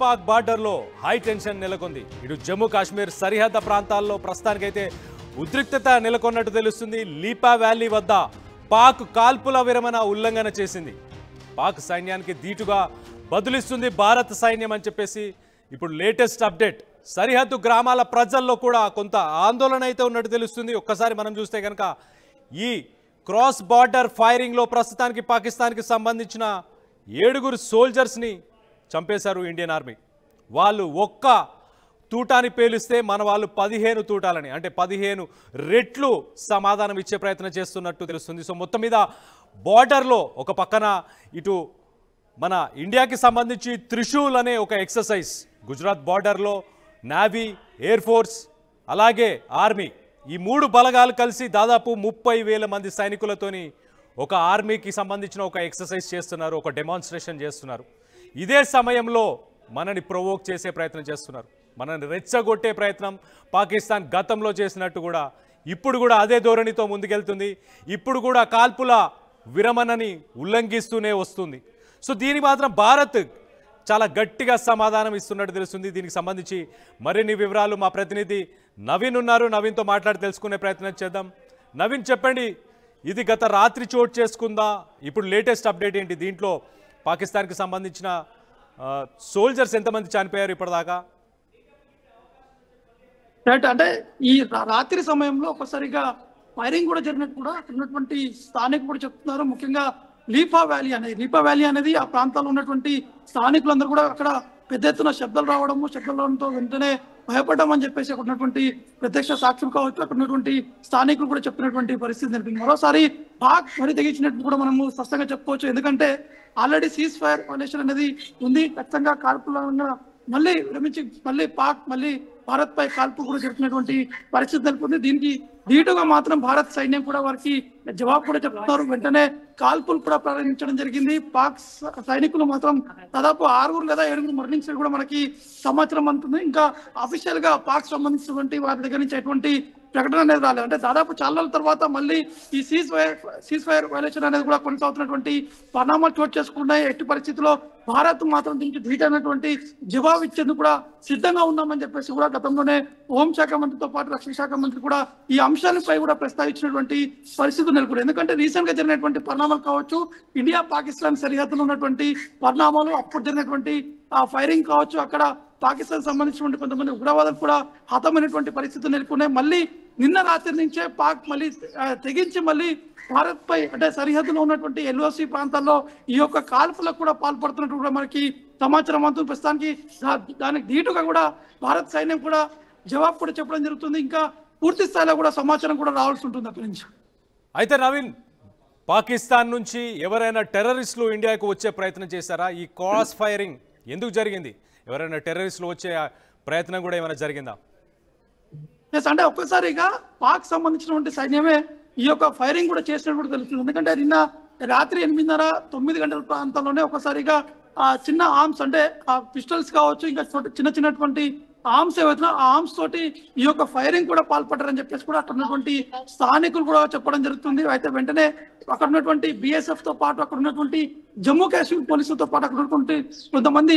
పాక్ బార్డర్లో high tension నెలకొంది. ఇటు జమ్మూ కాశ్మీర్ సరిహద్దు ప్రాంతాల్లో ప్రస్తుతానికైతే ఉద్రిక్తత నెలకొన్నట్టు తెలుస్తుంది. లీపా వ్యాలీ వద్ద పాక్ కాల్పుల విరమణ ఉల్లంఘన చేసింది. పాక్ సైన్యానికి ధీటుగా బదులిస్తుంది భారత సైన్యం అని చెప్పేసి ఇప్పుడు లేటెస్ట్ అప్డేట్. సరిహద్దు గ్రామాల ప్రజల్లో కూడా కొంత ఆందోళన అయితే ఉన్నట్టు తెలుస్తుంది. ఒక్కసారి మనం చూస్తే కనుక ఈ క్రాస్ బార్డర్ ఫైరింగ్లో ప్రస్తుతానికి పాకిస్తాన్కి సంబంధించిన 7 సోల్జర్స్ని చంపేశారు ఇండియన్ ఆర్మీ. వాళ్ళు ఒక్క తూటాని పేలిస్తే మన వాళ్ళు 15 తూటాలని, అంటే 15 రెట్లు సమాధానం ఇచ్చే ప్రయత్నం చేస్తున్నట్టు తెలుస్తుంది. సో మొత్తం మీద బార్డర్లో ఒక పక్కన ఇటు మన ఇండియాకి సంబంధించి త్రిశూల్ అనే ఒక ఎక్సర్సైజ్, గుజరాత్ బార్డర్లో నేవీ, ఎయిర్ ఫోర్స్ అలాగే ఆర్మీ, ఈ 3 బలగాలు కలిసి దాదాపు 30,000 మంది సైనికులతోని ఒక ఆర్మీకి సంబంధించిన ఒక ఎక్సర్సైజ్ చేస్తున్నారు, ఒక డెమాన్స్ట్రేషన్ చేస్తున్నారు. ఇదే సమయంలో మనని ప్రొవోక్ చేసే ప్రయత్నం చేస్తున్నారు, మనని రెచ్చగొట్టే ప్రయత్నం పాకిస్తాన్ గతంలో చేసినట్టు కూడా ఇప్పుడు కూడా అదే ధోరణితో ముందుకెళ్తుంది. ఇప్పుడు కూడా కాల్పుల విరమణని ఉల్లంఘిస్తూనే వస్తుంది. సో దీనికి మాత్రం భారత్ చాలా గట్టిగా సమాధానం ఇస్తున్నట్టు తెలుస్తుంది. దీనికి సంబంధించి మరిన్ని వివరాలు మా ప్రతినిధి నవీన్ ఉన్నారు, నవీన్తో మాట్లాడి తెలుసుకునే ప్రయత్నం చేద్దాం. నవీన్, చెప్పండి, ఇది గత రాత్రి చోటు చేసుకుందా? ఇప్పుడు లేటెస్ట్ అప్డేట్ ఏంటి? దీంట్లో పాకిస్తాన్కి సంబంధించిన సోల్జర్స్ ఎంతమంది చనిపోయారు ఇప్పటిదాకా? అంటే ఈ రాత్రి సమయంలో ఒకసారిగా ఫైరింగ్ కూడా జరిగినట్టు కూడా అక్కడ ఉన్నటువంటి స్థానికులు కూడా చెప్తున్నారు. ముఖ్యంగా లీపా వ్యాలీ అనేది ఆ ప్రాంతాల్లో ఉన్నటువంటి స్థానికులందరూ కూడా అక్కడ పెద్ద ఎత్తున శబ్దాలు రావడంతో వెంటనే భయపడ్డాం అని చెప్పేసి అక్కడ ఉన్నటువంటి ప్రత్యక్ష సాక్షులు కావచ్చు, అక్కడ ఉన్నటువంటి స్థానికులు కూడా చెప్పినటువంటి పరిస్థితి జరిగింది. మరోసారి పాక్ మరి తెగించినట్టు కూడా మనము స్పష్టంగా చెప్పుకోవచ్చు. ఎందుకంటే ఆల్రెడీ సీజ్ ఫైర్ వైలేషన్ అనేది ఉంది. ఖచ్చితంగా కాల్పులను మళ్ళీ విరమించి పాక్ భారత్ పై కాల్పులు కూడా జరుపుతున్నటువంటి పరిస్థితి నెలకొంది. దీనికి ధీటుగా మాత్రం భారత్ సైన్యం కూడా వారికి జవాబు కూడా చెప్తున్నారు. వెంటనే కాల్పులు కూడా ప్రారంభించడం జరిగింది. పాక్ సైనికులు మాత్రం దాదాపు 6 లేదా 7 మరణించినట్టు కూడా మనకి సమాచారం అందుతుంది. ఇంకా అఫీషియల్ గా పాక్ సంబంధించినటువంటి వారి దగ్గర నుంచి ఎటువంటి ప్రకటన అనేది రాలేదు. అంటే దాదాపు చాలా రోజుల తర్వాత మళ్ళీ ఈ సీజ్ ఫైర్ వైలేషన్ అనేది కూడా కొనసాగుతున్నటువంటి పరిణామాలు చోటు చేసుకున్నాయి. ఎట్టి పరిస్థితుల్లో భారత్ మాత్రం దీనికి ధీటైనటువంటి జవాబు ఇచ్చేందుకు కూడా సిద్ధంగా ఉన్నామని చెప్పేసి కూడా గతంలోనే హోంశాఖ మంత్రితో పాటు రక్షణ శాఖ మంత్రి కూడా ఈ అంశాలపై కూడా ప్రస్తావించినటువంటి పరిస్థితులు నెలకొంది. ఎందుకంటే రీసెంట్ గా జరిగినటువంటి పరిణామాలు కావచ్చు, ఇండియా పాకిస్తాన్ సరిహద్దులో ఉన్నటువంటి పరిణామాలు, అప్పుడు జరిగినటువంటి ఆ ఫైరింగ్ కావచ్చు, అక్కడ పాకిస్తాన్ సంబంధించినటువంటి కొంతమంది ఉగ్రవాదులు కూడా హతమైనటువంటి పరిస్థితులు నెలకొన్నాయి. మళ్ళీ నిన్న రాత్రి నుంచే పాక్ తెగించి భారత్ పై, అంటే సరిహద్దులో ఉన్నటువంటి LOC ప్రాంతాల్లో ఈ యొక్క కాల్పులకు కూడా పాల్పడుతున్నట్టు కూడా మనకి సమాచారం అందుతుంది. ప్రస్తుతానికి దానికి ధీటుగా కూడా భారత్ సైన్యం కూడా జవాబు కూడా చెప్పడం జరుగుతుంది. ఇంకా పూర్తి స్థాయిలో కూడా సమాచారం కూడా రావాల్సి ఉంటుంది అక్కడి నుంచి. అయితే నవీన్, పాకిస్తాన్ నుంచి ఎవరైనా టెర్రరిస్టులు ఇండియాకు వచ్చే ప్రయత్నం చేశారా? ఈ క్రాస్ ఫైరింగ్ ఎందుకు జరిగింది? ఎవరైనా టెర్రరిస్టులు వచ్చే ప్రయత్నం కూడా ఏమైనా జరిగిందా? అంటే ఒక్కసారిగా పాక్ సంబంధించినటువంటి సైన్యమే ఈ యొక్క ఫైరింగ్ కూడా చేసినట్టు కూడా తెలుస్తుంది. ఎందుకంటే నిన్న రాత్రి 8:30-9 గంటల ప్రాంతంలోనే ఒకసారిగా ఆ చిన్న ఆర్మ్స్, అంటే ఆ పిస్టల్స్ కావచ్చు, ఇంకా చిన్నటువంటి ఆర్మ్స్ ఏవైతున్నా ఆ ఆర్మ్స్ తోటి ఈ యొక్క ఫైరింగ్ కూడా పాల్పడ్డారని చెప్పేసి కూడా అక్కడ ఉన్నటువంటి స్థానికులు కూడా చెప్పడం జరుగుతుంది. అయితే వెంటనే అక్కడ ఉన్నటువంటి BSF తో పాటు అక్కడ ఉన్నటువంటి జమ్మూ కాశ్మీర్ పోలీసులతో పాటు అక్కడ ఉన్నటువంటి కొంతమంది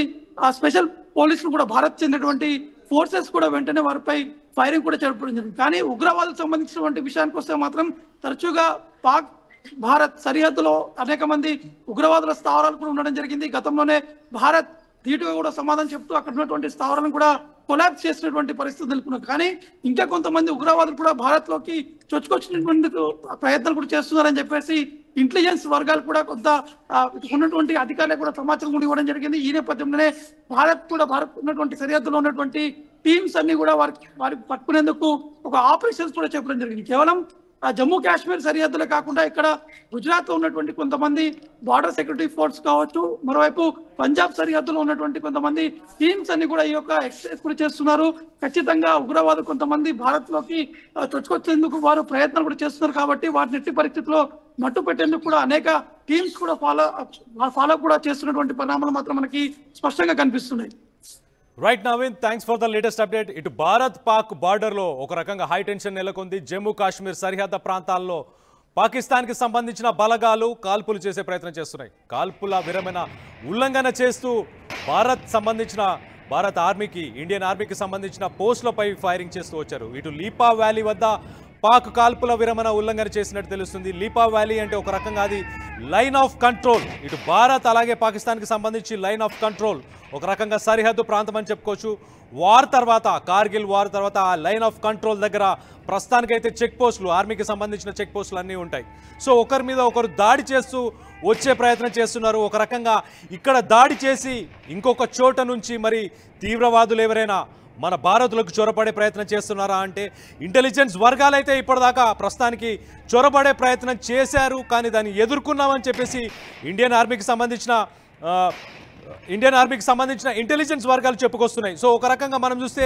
స్పెషల్ పోలీసులు కూడా, భారత్ చెందినటువంటి ఫోర్సెస్ కూడా వెంటనే వారిపై ఫైరింగ్ కూడా జరపడం జరిగింది. కానీ ఉగ్రవాదులకు సంబంధించినటువంటి విషయానికి వస్తే మాత్రం తరచుగా పాక్ భారత్ సరిహద్దులో అనేక మంది ఉగ్రవాదుల స్థావరాలు కూడా ఉండడం జరిగింది. గతంలోనే భారత్ ధీటుగా కూడా సమాధానం చెప్తూ అక్కడ ఉన్నటువంటి స్థావరాలను కూడా కొలాప్స్ చేసినటువంటి పరిస్థితి నెలకొన్నారు. కానీ ఇంకా కొంతమంది ఉగ్రవాదులు కూడా భారత్ లోకి చొచ్చుకొచ్చినటువంటి ప్రయత్నాలు కూడా చేస్తున్నారని చెప్పేసి ఇంటెలిజెన్స్ వర్గాలు కూడా కొంత ఉన్నటువంటి అధికారులకు కూడా సమాచారం కూడా ఇవ్వడం జరిగింది. ఈ నేపథ్యంలోనే భారత్ ఉన్నటువంటి సరిహద్దులో ఉన్నటువంటి టీమ్స్ అన్ని కూడా వారికి పట్టుకునేందుకు ఒక ఆపరేషన్స్ కూడా చెప్పడం జరిగింది. కేవలం జమ్మూ కాశ్మీర్ సరిహద్దులే కాకుండా ఇక్కడ గుజరాత్ లో ఉన్నటువంటి కొంతమంది బార్డర్ సెక్యూరిటీ ఫోర్స్ కావచ్చు, మరోవైపు పంజాబ్ సరిహద్దులో ఉన్నటువంటి కొంతమంది టీమ్స్ అన్ని కూడా ఈ యొక్క ఎక్సర్సైజ్ కూడా చేస్తున్నారు. ఖచ్చితంగా ఉగ్రవాదులు కొంతమంది భారత్ లోకి చొచ్చుకొచ్చేందుకు వారు ప్రయత్నాలు కూడా చేస్తున్నారు. కాబట్టి వాటిని ఎట్టి పరిస్థితుల్లో మట్టు పెట్టేందుకు కూడా అనేక టీమ్స్ కూడా ఫాలో కూడా చేస్తున్నటువంటి పరిణామాలు మాత్రం మనకి స్పష్టంగా కనిపిస్తున్నాయి. Right Naveen, thanks for the latest update. ఇటు భారత్ పాక్ బార్డర్లో ఒక రకంగా హై టెన్షన్ నెలకొంది. జమ్మూ కాశ్మీర్ సరిహద్దు ప్రాంతాల్లో పాకిస్తాన్కి సంబంధించిన బలగాలు కాల్పులు చేసే ప్రయత్నం చేస్తున్నాయి. కాల్పుల విరమణ ఉల్లంఘన చేస్తూ భారత్ సంబంధించిన భారత ఆర్మీకి, ఇండియన్ ఆర్మీకి సంబంధించిన పోస్టులపై ఫైరింగ్ చేస్తూ వచ్చారు. ఇటు లీపా వ్యాలీ వద్ద పాక్ కాల్పుల విరమణ ఉల్లంఘన చేసినట్టు తెలుస్తుంది. లీపా వ్యాలీ అంటే ఒక రకంగా అది లైన్ ఆఫ్ కంట్రోల్. ఇటు భారత్ అలాగే పాకిస్తాన్కి సంబంధించి లైన్ ఆఫ్ కంట్రోల్, ఒక రకంగా సరిహద్దు ప్రాంతం అని చెప్పుకోవచ్చు. వార్ తర్వాత, కార్గిల్ వార్ తర్వాత ఆ లైన్ ఆఫ్ కంట్రోల్ దగ్గర ప్రస్తుతానికైతే చెక్ పోస్టులు, ఆర్మీకి సంబంధించిన చెక్ పోస్టులు అన్నీ ఉంటాయి. సో ఒకరి మీద ఒకరు దాడి చేస్తూ వచ్చే ప్రయత్నం చేస్తున్నారు. ఒక రకంగా ఇక్కడ దాడి చేసి ఇంకొక చోట నుంచి మరి తీవ్రవాదులు ఎవరైనా మన భారత్లోకి చొరబడే ప్రయత్నం చేస్తున్నారా అంటే ఇంటెలిజెన్స్ వర్గాలైతే ఇప్పటిదాకా ప్రస్తుతానికి చొరబడే ప్రయత్నం చేశారు, కానీ దాన్ని ఎదుర్కొన్నామని చెప్పేసి ఇండియన్ ఆర్మీకి సంబంధించిన ఇంటెలిజెన్స్ వర్గాలు చెప్పుకొస్తున్నాయి. సో ఒక రకంగా మనం చూస్తే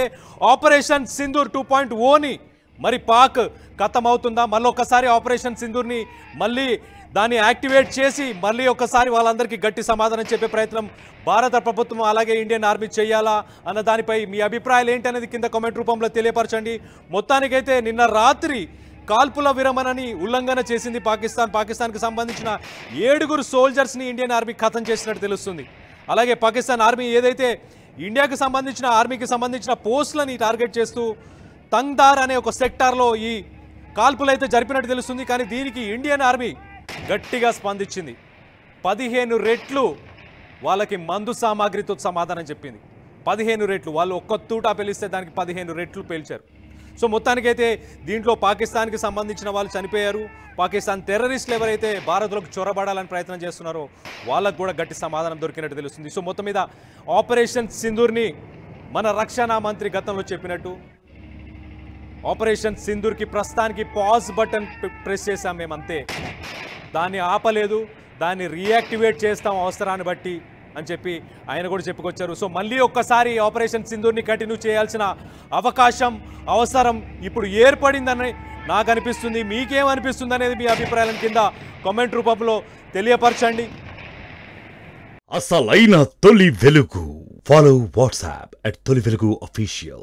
ఆపరేషన్ సింధూర్ 2.0ని మరి పాక్ ఖతమవుతుందా? మళ్ళీ ఒక్కసారి ఆపరేషన్ సింధూర్ని మళ్ళీ దాన్ని యాక్టివేట్ చేసి మళ్ళీ ఒక్కసారి వాళ్ళందరికీ గట్టి సమాధానం చెప్పే ప్రయత్నం భారత ప్రభుత్వం అలాగే ఇండియన్ ఆర్మీ చేయాలా అన్న దానిపై మీ అభిప్రాయాలు ఏంటి అనేది కింద కామెంట్ రూపంలో తెలియపరచండి. మొత్తానికైతే నిన్న రాత్రి కాల్పుల విరమణని ఉల్లంఘన చేసింది పాకిస్తాన్కి సంబంధించిన 7 సోల్జర్స్ని ఇండియన్ ఆర్మీ ఖతం చేసినట్టు తెలుస్తుంది. అలాగే పాకిస్తాన్ ఆర్మీ ఏదైతే ఇండియాకి సంబంధించిన ఆర్మీకి సంబంధించిన పోస్టులని టార్గెట్ చేస్తూ తంగ్దార్ అనే ఒక సెక్టార్లో ఈ కాల్పులు అయితే జరిపినట్టు తెలుస్తుంది. కానీ దీనికి ఇండియన్ ఆర్మీ గట్టిగా స్పందించింది. 15 రెట్లు వాళ్ళకి మందు సామాగ్రితో సమాధానం చెప్పింది. 15 రెట్లు, వాళ్ళు ఒక్క తూటా పేలిస్తే దానికి 15 రెట్లు పేల్చారు. సో మొత్తానికైతే దీంట్లో పాకిస్తాన్కి సంబంధించిన వాళ్ళు చనిపోయారు. పాకిస్తాన్ టెర్రరిస్టులు ఎవరైతే భారత్లోకి చొరబడాలని ప్రయత్నం చేస్తున్నారో వాళ్ళకు కూడా గట్టి సమాధానం దొరికినట్టు తెలుస్తుంది. సో మొత్తం మీద ఆపరేషన్ సింధూర్ని మన రక్షణ మంత్రి గతంలో చెప్పినట్టు ఆపరేషన్ సింధూర్కి ప్రస్తుతానికి పాజ్ బటన్ ప్రెస్ చేశాం మేము, అంతే. దాన్ని ఆపలేదు, దాన్ని రీయాక్టివేట్ చేస్తాం అవసరాన్ని బట్టి అని చెప్పి ఆయన కూడా చెప్పుకొచ్చారు. సో మళ్ళీ ఒక్కసారి ఆపరేషన్ సింధూర్ని కంటిన్యూ చేయాల్సిన అవసరం ఇప్పుడు ఏర్పడిందని నాకు అనిపిస్తుంది. మీకేమనిపిస్తుంది అనేది మీ అభిప్రాయాలను కింద కామెంట్ రూపంలో తెలియపరచండి. అసలైన తొలి వెలుగు. ఫాలో వాట్సాప్ @తొలి వెలుగు official.